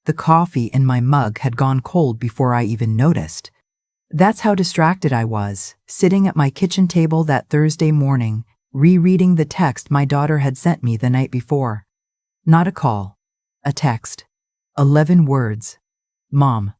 The coffee in my mug had gone cold before I even noticed. That's how distracted I was, sitting at my kitchen table that Thursday morning, rereading the text my daughter had sent me the night before. Not a call. A text. 11 words. Mom,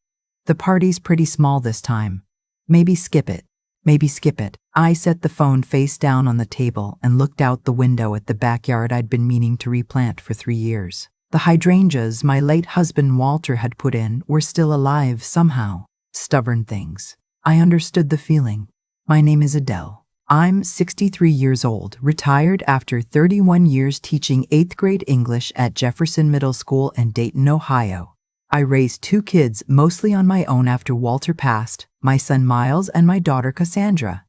the party's pretty small this time. Maybe skip it. Maybe skip it. I set the phone face down on the table and looked out the window at the backyard I'd been meaning to replant for 3 years. The hydrangeas my late husband Walter had put in were still alive somehow. Stubborn things. I understood the feeling. My name is Adele. I'm 63 years old, retired after 31 years teaching 8th grade English at Jefferson Middle School in Dayton, Ohio. I raised 2 kids mostly on my own after Walter passed, my son Miles and my daughter Cassandra.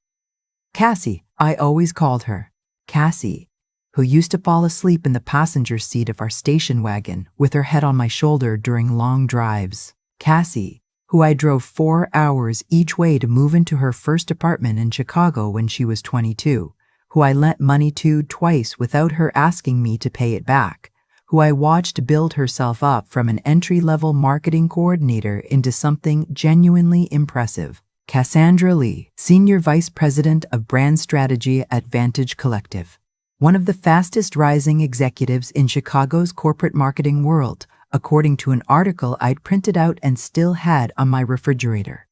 Cassie, I always called her. Cassie, who used to fall asleep in the passenger seat of our station wagon with her head on my shoulder during long drives. Cassie, who I drove 4 hours each way to move into her first apartment in Chicago when she was 22, who I lent money to twice without her asking me to pay it back, who I watched build herself up from an entry-level marketing coordinator into something genuinely impressive. Cassandra Lee, Senior Vice President of Brand Strategy at Vantage Collective. One of the fastest rising executives in Chicago's corporate marketing world, according to an article I'd printed out and still had on my refrigerator.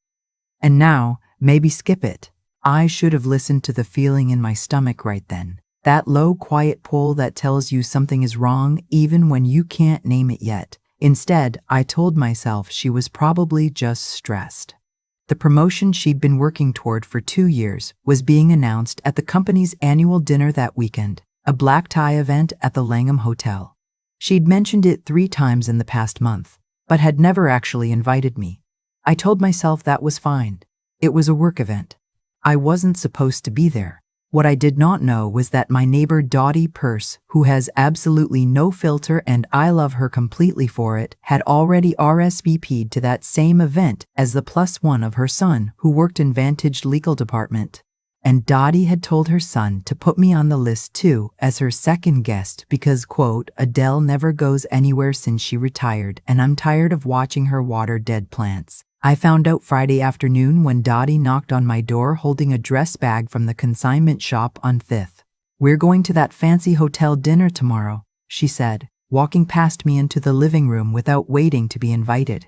And now, maybe skip it. I should have listened to the feeling in my stomach right then. That low, quiet pull that tells you something is wrong even when you can't name it yet. Instead, I told myself she was probably just stressed. The promotion she'd been working toward for 2 years was being announced at the company's annual dinner that weekend, a black tie event at the Langham Hotel. She'd mentioned it 3 times in the past month, but had never actually invited me. I told myself that was fine. It was a work event. I wasn't supposed to be there. What I did not know was that my neighbor Dottie Purse, who has absolutely no filter and I love her completely for it, had already RSVP'd to that same event as the +1 of her son, who worked in Vantage legal department. And Dottie had told her son to put me on the list too as her second guest because, quote, Adele never goes anywhere since she retired and I'm tired of watching her water dead plants. I found out Friday afternoon when Dottie knocked on my door holding a dress bag from the consignment shop on 5th. We're going to that fancy hotel dinner tomorrow, she said, walking past me into the living room without waiting to be invited.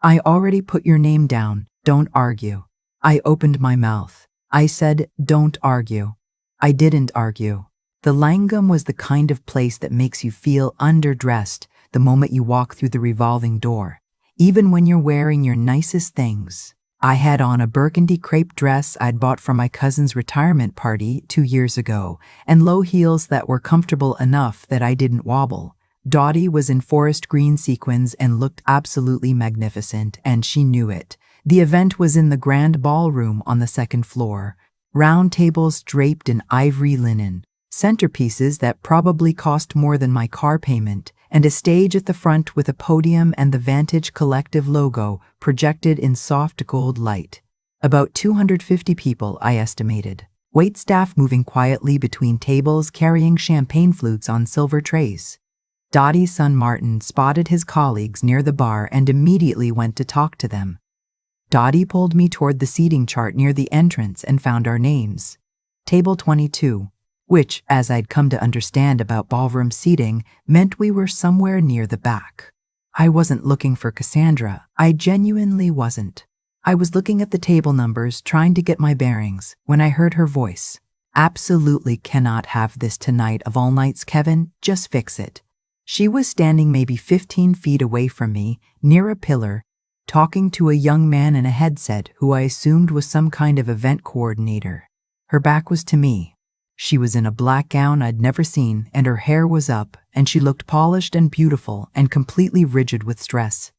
I already put your name down, don't argue. I opened my mouth. I said, don't argue. I didn't argue. The Langham was the kind of place that makes you feel underdressed the moment you walk through the revolving door, even when you're wearing your nicest things. I had on a burgundy crepe dress I'd bought for my cousin's retirement party 2 years ago, and low heels that were comfortable enough that I didn't wobble. Dottie was in forest green sequins and looked absolutely magnificent, and she knew it. The event was in the grand ballroom on the 2nd floor. Round tables draped in ivory linen, centerpieces that probably cost more than my car payment, and a stage at the front with a podium and the Vantage Collective logo projected in soft gold light. About 250 people, I estimated. Waitstaff moving quietly between tables carrying champagne flutes on silver trays. Dottie's son Martin spotted his colleagues near the bar and immediately went to talk to them. Dottie pulled me toward the seating chart near the entrance and found our names. Table 22, which, as I'd come to understand about ballroom seating, meant we were somewhere near the back. I wasn't looking for Cassandra. I genuinely wasn't. I was looking at the table numbers, trying to get my bearings, when I heard her voice. Absolutely cannot have this tonight of all nights, Kevin. Just fix it. She was standing maybe 15 feet away from me, near a pillar, talking to a young man in a headset who I assumed was some kind of event coordinator. Her back was to me. She was in a black gown I'd never seen, and her hair was up, and she looked polished and beautiful and completely rigid with stress.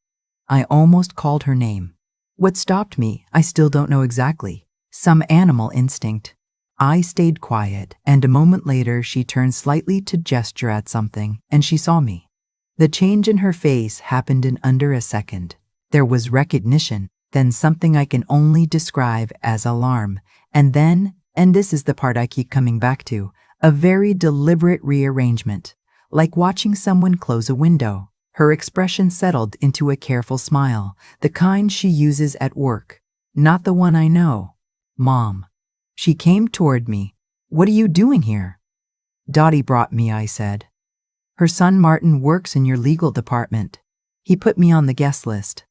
I almost called her name. What stopped me, I still don't know exactly. Some animal instinct. I stayed quiet, and a moment later she turned slightly to gesture at something, and she saw me. The change in her face happened in under a second. There was recognition, then something I can only describe as alarm, and then, and this is the part I keep coming back to, a very deliberate rearrangement, like watching someone close a window. Her expression settled into a careful smile, the kind she uses at work. Not the one I know. Mom. She came toward me. What are you doing here? Dottie brought me, I said. Her son Martin works in your legal department. He put me on the guest list.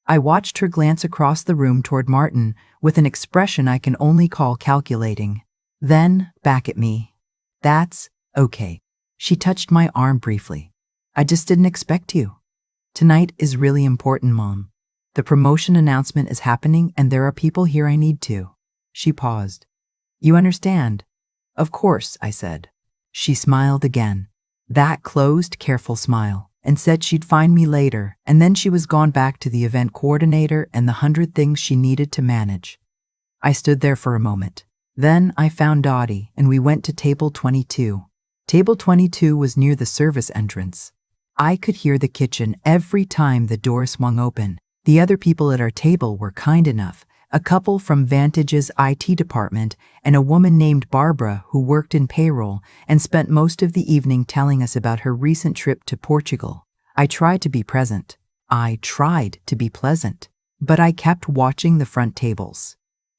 I watched her glance across the room toward Martin with an expression I can only call calculating. Then, back at me. That's okay. She touched my arm briefly. I just didn't expect you. Tonight is really important, Mom. The promotion announcement is happening and there are people here I need to. She paused. You understand? Of course, I said. She smiled again. That closed, careful smile, and said she'd find me later, and then she was gone back to the event coordinator and the 100 things she needed to manage. I stood there for a moment. Then I found Dottie, and we went to table 22. Table 22 was near the service entrance. I could hear the kitchen every time the door swung open. The other people at our table were kind enough, a couple from Vantage's IT department and a woman named Barbara who worked in payroll and spent most of the evening telling us about her recent trip to Portugal. I tried to be present. I tried to be pleasant. But I kept watching the front tables.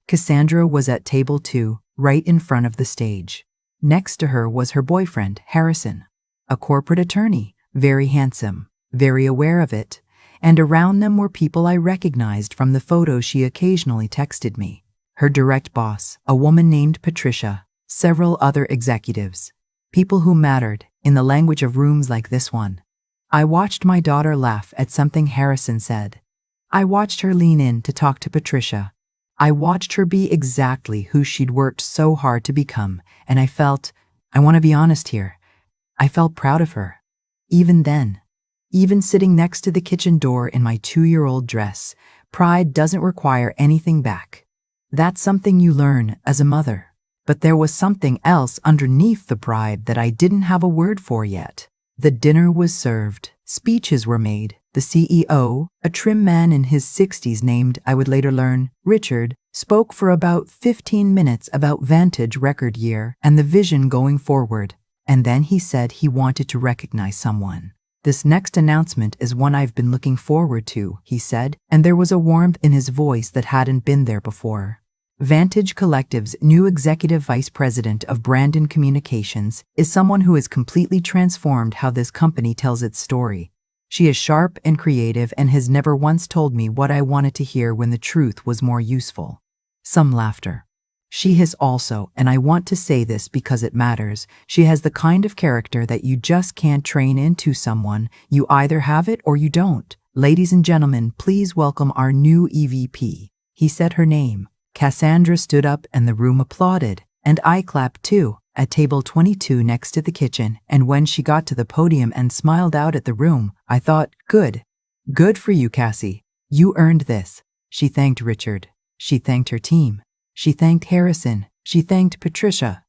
Cassandra was at table 2, right in front of the stage. Next to her was her boyfriend, Harrison, a corporate attorney, very handsome, very aware of it, and around them were people I recognized from the photos she occasionally texted me. Her direct boss, a woman named Patricia, several other executives, people who mattered, in the language of rooms like this one. I watched my daughter laugh at something Harrison said. I watched her lean in to talk to Patricia. I watched her be exactly who she'd worked so hard to become, and I felt, I want to be honest here, I felt proud of her. Even then. Even sitting next to the kitchen door in my 2-year-old dress, pride doesn't require anything back. That's something you learn as a mother. But there was something else underneath the pride that I didn't have a word for yet. The dinner was served. Speeches were made. The CEO, a trim man in his 60s named, I would later learn, Richard, spoke for about 15 minutes about Vantage record year and the vision going forward. And then he said he wanted to recognize someone. This next announcement is one I've been looking forward to, he said, and there was a warmth in his voice that hadn't been there before. Vantage Collective's new executive vice president of brand and communications is someone who has completely transformed how this company tells its story. She is sharp and creative and has never once told me what I wanted to hear when the truth was more useful. Some laughter. She has also, and I want to say this because it matters, she has the kind of character that you just can't train into someone. You either have it or you don't. Ladies and gentlemen, please welcome our new EVP. He said her name. Cassandra stood up and the room applauded, and I clapped too, at table 22 next to the kitchen, and when she got to the podium and smiled out at the room, I thought, good. Good for you, Cassie. You earned this. She thanked Richard. She thanked her team. She thanked Harrison. She thanked Patricia.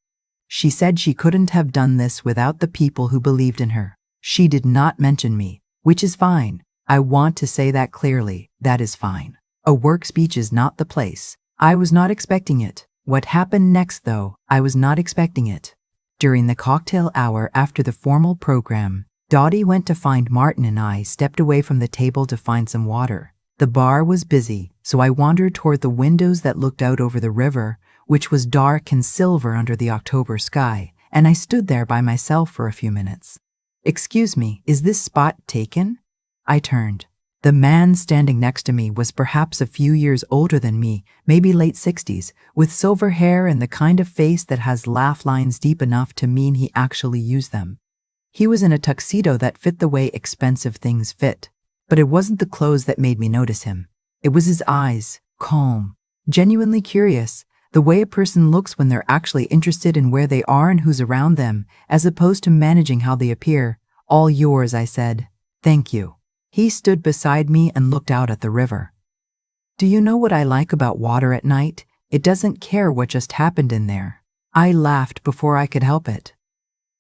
She said she couldn't have done this without the people who believed in her. She did not mention me, which is fine. I want to say that clearly. That is fine. A work speech is not the place. I was not expecting it. What happened next, though, I was not expecting it. During the cocktail hour after the formal program, Dottie went to find Martin and I stepped away from the table to find some water. The bar was busy, so I wandered toward the windows that looked out over the river, which was dark and silver under the October sky, and I stood there by myself for a few minutes. Excuse me, is this spot taken? I turned. The man standing next to me was perhaps a few years older than me, maybe late 60s, with silver hair and the kind of face that has laugh lines deep enough to mean he actually used them. He was in a tuxedo that fit the way expensive things fit. But it wasn't the clothes that made me notice him. It was his eyes, calm, genuinely curious, the way a person looks when they're actually interested in where they are and who's around them, as opposed to managing how they appear. All yours, I said. Thank you. He stood beside me and looked out at the river. Do you know what I like about water at night? It doesn't care what just happened in there. I laughed before I could help it.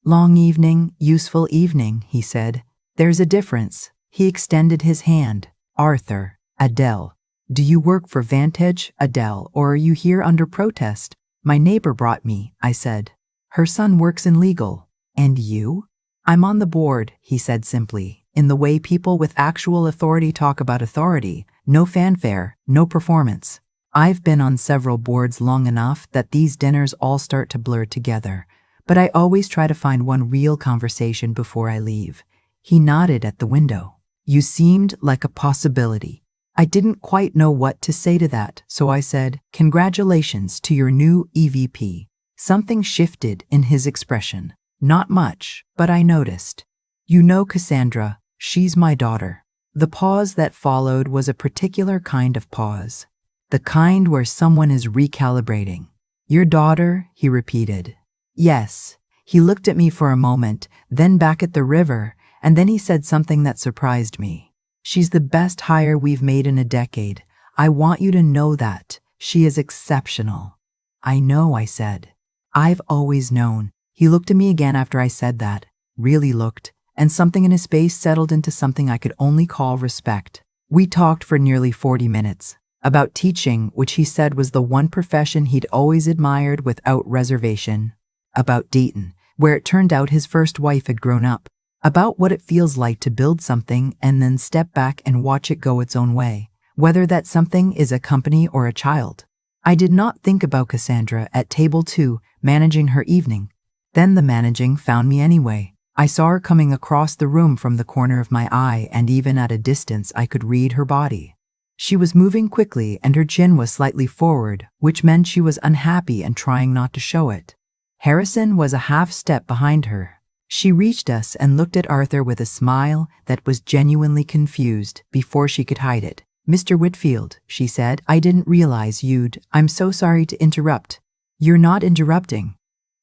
Long evening, useful evening, he said. There's a difference. He extended his hand. Arthur, Adele. Do you work for Vantage, Adele, or are you here under protest? My neighbor brought me, I said. Her son works in legal. And you? I'm on the board, he said simply. in the way people with actual authority talk about authority. No fanfare, no performance. I've been on several boards long enough that these dinners all start to blur together, but I always try to find one real conversation before I leave. He nodded at the window. You seemed like a possibility. I didn't quite know what to say to that, so I said, "Congratulations to your new EVP." Something shifted in his expression. Not much, but I noticed. You know, Cassandra, she's my daughter. The pause that followed was a particular kind of pause. The kind where someone is recalibrating. Your daughter, he repeated. Yes. He looked at me for a moment, then back at the river, and then he said something that surprised me. She's the best hire we've made in a decade. I want you to know that. She is exceptional. I know, I said. I've always known. He looked at me again after I said that, really looked, and something in his face settled into something I could only call respect. We talked for nearly 40 minutes. About teaching, which he said was the one profession he'd always admired without reservation. About Dayton, where it turned out his first wife had grown up. About what it feels like to build something and then step back and watch it go its own way, whether that something is a company or a child. I did not think about Cassandra at table 2, managing her evening. Then the managing found me anyway. I saw her coming across the room from the corner of my eye, and even at a distance I could read her body. She was moving quickly and her chin was slightly forward, which meant she was unhappy and trying not to show it. Harrison was a half step behind her. She reached us and looked at Arthur with a smile that was genuinely confused before she could hide it. Mr. Whitfield, she said, I didn't realize you'd. I'm so sorry to interrupt. You're not interrupting,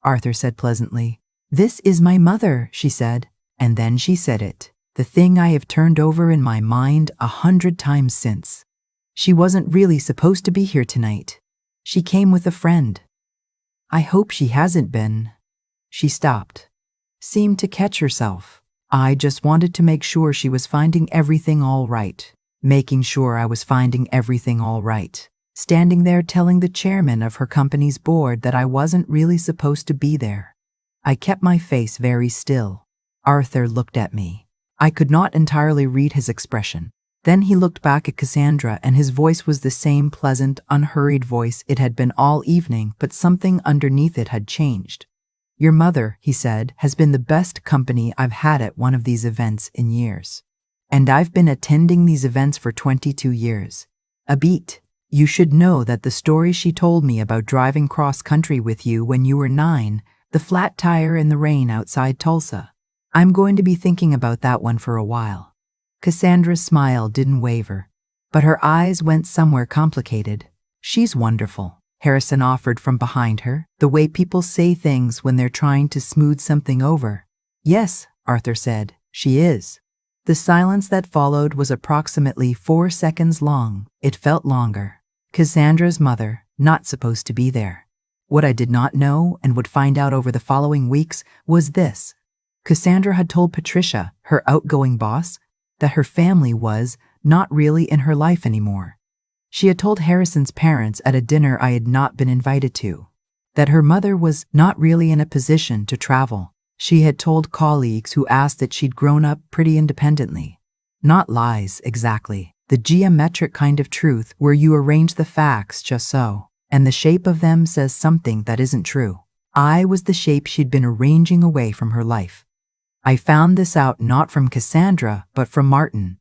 Arthur said pleasantly. This is my mother, she said. And then she said it, the thing I have turned over in my mind 100 times since. She wasn't really supposed to be here tonight. She came with a friend. I hope she hasn't been. She stopped. Seemed to catch herself. I just wanted to make sure she was finding everything all right. Making sure I was finding everything all right. Standing there telling the chairman of her company's board that I wasn't really supposed to be there. I kept my face very still. Arthur looked at me. I could not entirely read his expression. Then he looked back at Cassandra and his voice was the same pleasant, unhurried voice it had been all evening, but something underneath it had changed. Your mother, he said, has been the best company I've had at one of these events in years. And I've been attending these events for 22 years. A beat. You should know that the story she told me about driving cross-country with you when you were 9, the flat tire in the rain outside Tulsa. I'm going to be thinking about that one for a while. Cassandra's smile didn't waver, but her eyes went somewhere complicated. She's wonderful, Harrison offered from behind her, the way people say things when they're trying to smooth something over. Yes, Arthur said, she is. The silence that followed was approximately 4 seconds long. It felt longer. Cassandra's mother, not supposed to be there. What I did not know and would find out over the following weeks was this. Cassandra had told Patricia, her outgoing boss, that her family was not really in her life anymore. She had told Harrison's parents at a dinner I had not been invited to, that her mother was not really in a position to travel. She had told colleagues who asked that she'd grown up pretty independently. Not lies, exactly. The geometric kind of truth where you arrange the facts just so, and the shape of them says something that isn't true. I was the shape she'd been arranging away from her life. I found this out not from Cassandra, but from Martin,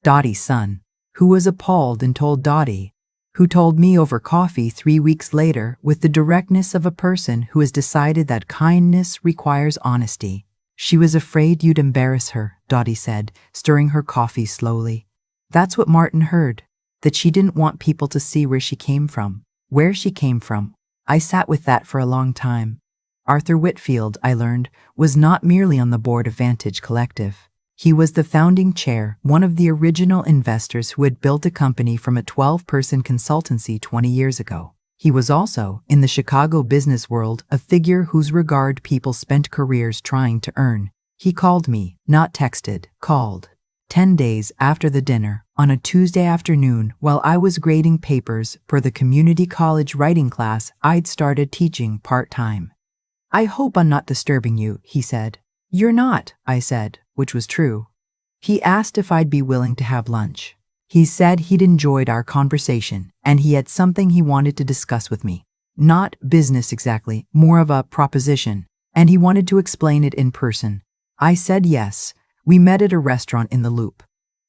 Dottie's son, who was appalled and told Dottie, who told me over coffee 3 weeks later with the directness of a person who has decided that kindness requires honesty. She was afraid you'd embarrass her, Dottie said, stirring her coffee slowly. That's what Martin heard, that she didn't want people to see where she came from. Where she came from. I sat with that for a long time. Arthur Whitfield, I learned, was not merely on the board of Vantage Collective. He was the founding chair, one of the original investors who had built a company from a 12-person consultancy 20 years ago. He was also, in the Chicago business world, a figure whose regard people spent careers trying to earn. He called me, not texted, called. 10 days after the dinner, on a Tuesday afternoon, while I was grading papers for the community college writing class I'd started teaching part-time. I hope I'm not disturbing you, he said. You're not, I said, which was true. He asked if I'd be willing to have lunch. He said he'd enjoyed our conversation and he had something he wanted to discuss with me. Not business exactly, more of a proposition, and he wanted to explain it in person. I said yes. We met at a restaurant in the Loop.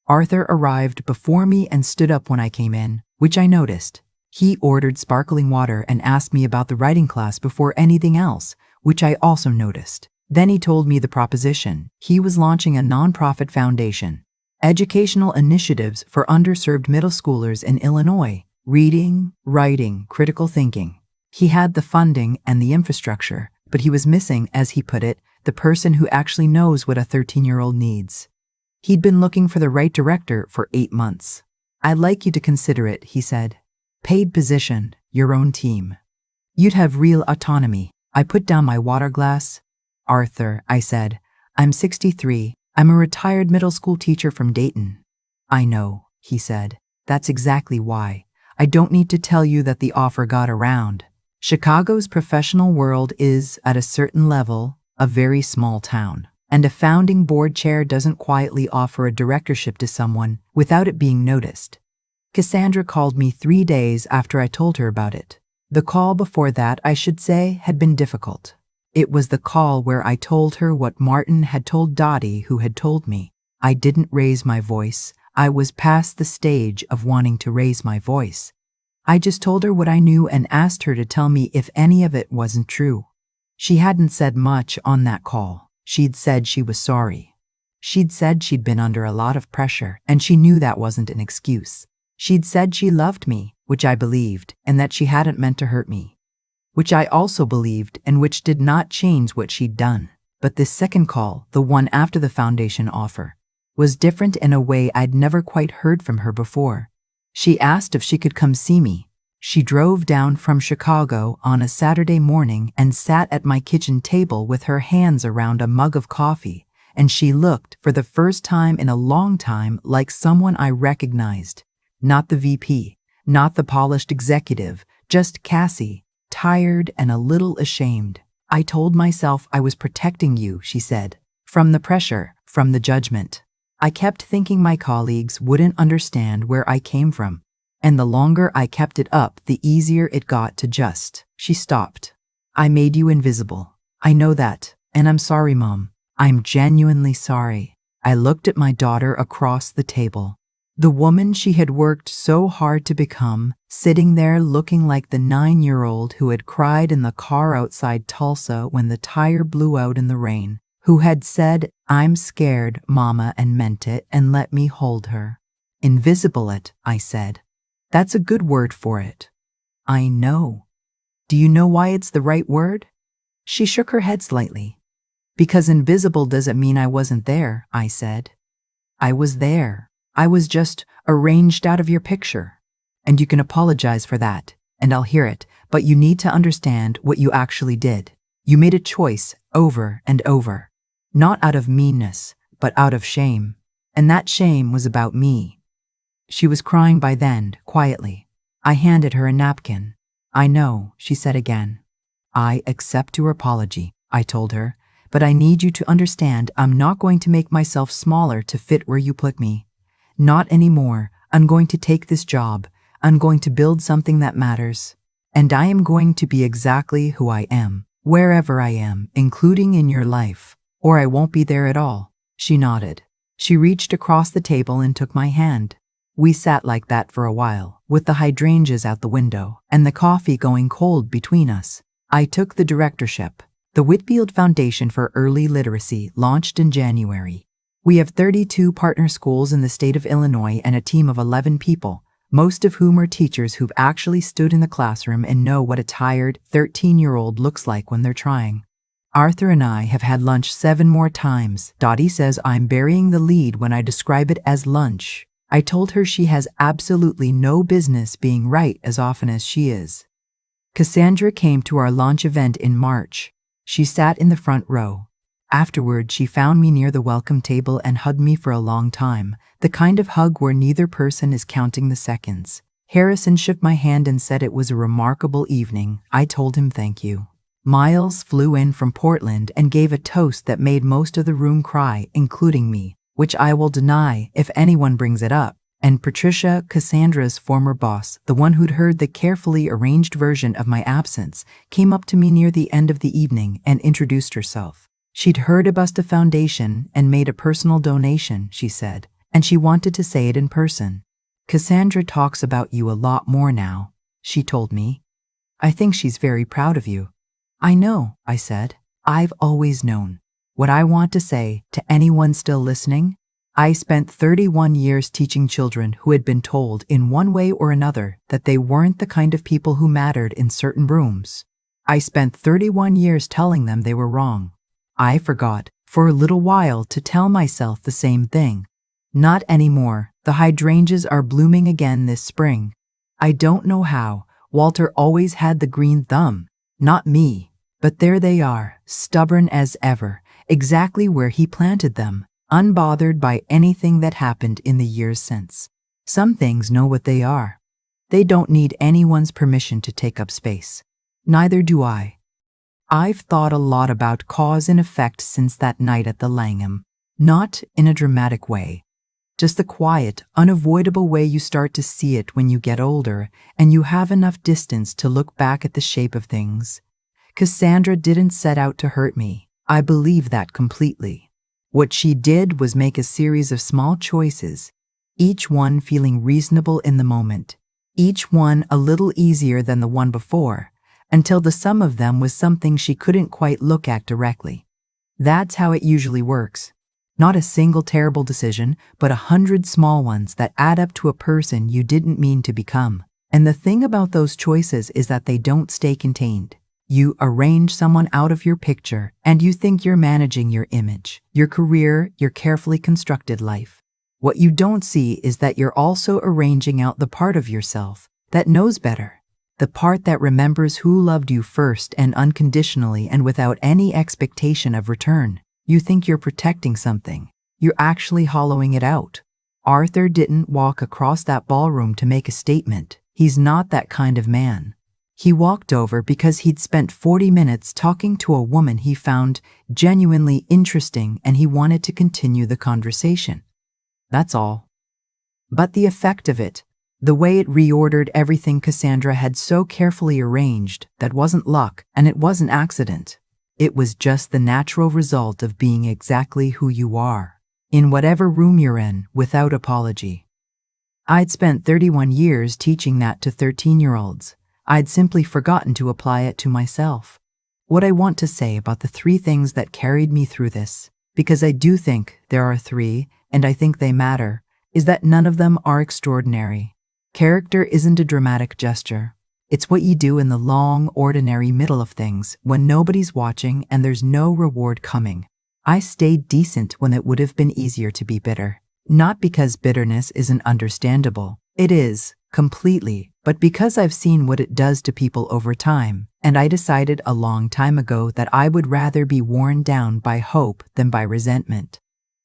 Arthur arrived before me and stood up when I came in, which I noticed. He ordered sparkling water and asked me about the writing class before anything else, which I also noticed. Then he told me the proposition. He was launching a nonprofit foundation, educational initiatives for underserved middle schoolers in Illinois, reading, writing, critical thinking. He had the funding and the infrastructure, but he was missing, as he put it, the person who actually knows what a 13-year-old needs. He'd been looking for the right director for 8 months. "I'd like you to consider it," he said. "Paid position, your own team. You'd have real autonomy." I put down my water glass. "Arthur," I said, "I'm 63. I'm a retired middle school teacher from Dayton." "I know," he said. "That's exactly why. I don't need to tell you that the offer got around. Chicago's professional world is, at a certain level, a very small town, and a founding board chair doesn't quietly offer a directorship to someone without it being noticed." Cassandra called me 3 days after I told her about it. The call before that, I should say, had been difficult. It was the call where I told her what Martin had told Dottie, who had told me. I didn't raise my voice. I was past the stage of wanting to raise my voice. I just told her what I knew and asked her to tell me if any of it wasn't true. She hadn't said much on that call. She'd said she was sorry. She'd said she'd been under a lot of pressure, and she knew that wasn't an excuse. She'd said she loved me, which I believed, and that she hadn't meant to hurt me, which I also believed, and which did not change what she'd done. But this second call, the one after the foundation offer, was different in a way I'd never quite heard from her before. She asked if she could come see me. She drove down from Chicago on a Saturday morning and sat at my kitchen table with her hands around a mug of coffee, and she looked, for the first time in a long time, like someone I recognized. Not the VP, not the polished executive, just Cassie, tired and a little ashamed. "I told myself I was protecting you," she said, "from the pressure, from the judgment. I kept thinking my colleagues wouldn't understand where I came from, and the longer I kept it up, the easier it got to just." She stopped. "I made you invisible. I know that, and I'm sorry, Mom. I'm genuinely sorry." I looked at my daughter across the table. The woman she had worked so hard to become, sitting there looking like the 9-year-old who had cried in the car outside Tulsa when the tire blew out in the rain, who had said, "I'm scared, Mama," and meant it, and let me hold her. "Invisible it," I said. "That's a good word for it." "I know. Do you know why it's the right word?" She shook her head slightly. "Because invisible doesn't mean I wasn't there," I said. "I was there. I was just arranged out of your picture. And you can apologize for that, and I'll hear it, but you need to understand what you actually did. You made a choice over and over, not out of meanness, but out of shame. And that shame was about me." She was crying by then, quietly. I handed her a napkin. "I know," she said again. "I accept your apology," I told her, "but I need you to understand I'm not going to make myself smaller to fit where you put me. Not anymore. I'm going to take this job. I'm going to build something that matters. And I am going to be exactly who I am, wherever I am, including in your life, or I won't be there at all." She nodded. She reached across the table and took my hand. We sat like that for a while, with the hydrangeas out the window and the coffee going cold between us. I took the directorship. The Whitfield Foundation for Early Literacy launched in January. We have 32 partner schools in the state of Illinois and a team of 11 people, most of whom are teachers who've actually stood in the classroom and know what a tired 13-year-old looks like when they're trying. Arthur and I have had lunch 7 more times. Dottie says I'm burying the lead when I describe it as lunch. I told her she has absolutely no business being right as often as she is. Cassandra came to our launch event in March. She sat in the front row. Afterward, she found me near the welcome table and hugged me for a long time, the kind of hug where neither person is counting the seconds. Harrison shook my hand and said it was a remarkable evening. I told him thank you. Miles flew in from Portland and gave a toast that made most of the room cry, including me. which I will deny if anyone brings it up. And Patricia, Cassandra's former boss, the one who'd heard the carefully arranged version of my absence, came up to me near the end of the evening and introduced herself. She'd heard about the foundation and made a personal donation, she said, and she wanted to say it in person. Cassandra talks about you a lot more now, she told me. I think she's very proud of you. I know, I said. I've always known. What I want to say to anyone still listening, I spent 31 years teaching children who had been told in one way or another that they weren't the kind of people who mattered in certain rooms. I spent 31 years telling them they were wrong. I forgot, for a little while, to tell myself the same thing. Not anymore. The hydrangeas are blooming again this spring. I don't know how. Walter always had the green thumb. Not me. But there they are, stubborn as ever, exactly where he planted them, unbothered by anything that happened in the years since. Some things know what they are. They don't need anyone's permission to take up space. Neither do I. I've thought a lot about cause and effect since that night at the Langham. Not in a dramatic way. Just the quiet, unavoidable way you start to see it when you get older and you have enough distance to look back at the shape of things. Cassandra didn't set out to hurt me. I believe that completely. What she did was make a series of small choices, each one feeling reasonable in the moment, each one a little easier than the one before, until the sum of them was something she couldn't quite look at directly. That's how it usually works. Not a single terrible decision, but 100 small ones that add up to a person you didn't mean to become. And the thing about those choices is that they don't stay contained. You arrange someone out of your picture, and you think you're managing your image, your career, your carefully constructed life. What you don't see is that you're also arranging out the part of yourself that knows better, the part that remembers who loved you first and unconditionally and without any expectation of return. You think you're protecting something. You're actually hollowing it out. Arthur didn't walk across that ballroom to make a statement. He's not that kind of man. He walked over because he'd spent 40 minutes talking to a woman he found genuinely interesting and he wanted to continue the conversation. That's all. But the effect of it, the way it reordered everything Cassandra had so carefully arranged, that wasn't luck and it wasn't accident. It was just the natural result of being exactly who you are, in whatever room you're in, without apology. I'd spent 31 years teaching that to 13-year-olds. I'd simply forgotten to apply it to myself. What I want to say about the 3 things that carried me through this, because I do think there are 3, and I think they matter, is that none of them are extraordinary. Character isn't a dramatic gesture. It's what you do in the long, ordinary middle of things when nobody's watching and there's no reward coming. I stayed decent when it would have been easier to be bitter. Not because bitterness isn't understandable. It is, completely, but because I've seen what it does to people over time, and I decided a long time ago that I would rather be worn down by hope than by resentment.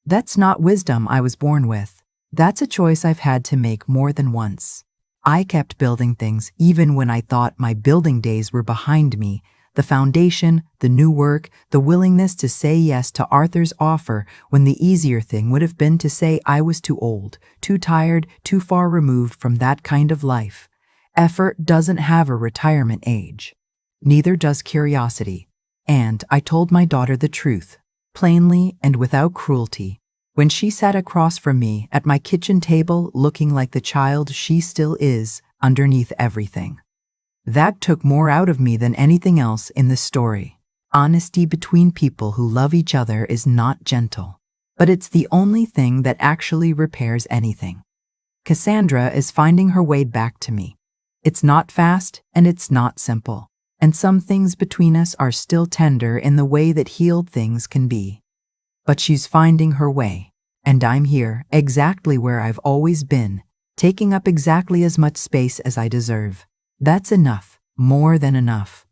That's not wisdom I was born with. That's a choice I've had to make more than once. I kept building things even when I thought my building days were behind me. The foundation, the new work, the willingness to say yes to Arthur's offer when the easier thing would have been to say I was too old, too tired, too far removed from that kind of life. Effort doesn't have a retirement age. Neither does curiosity. And I told my daughter the truth, plainly and without cruelty. When she sat across from me at my kitchen table looking like the child she still is underneath everything. That took more out of me than anything else in this story. Honesty between people who love each other is not gentle, but it's the only thing that actually repairs anything. Cassandra is finding her way back to me. It's not fast and it's not simple, and some things between us are still tender in the way that healed things can be. But she's finding her way, and I'm here, exactly where I've always been, taking up exactly as much space as I deserve. That's enough, more than enough.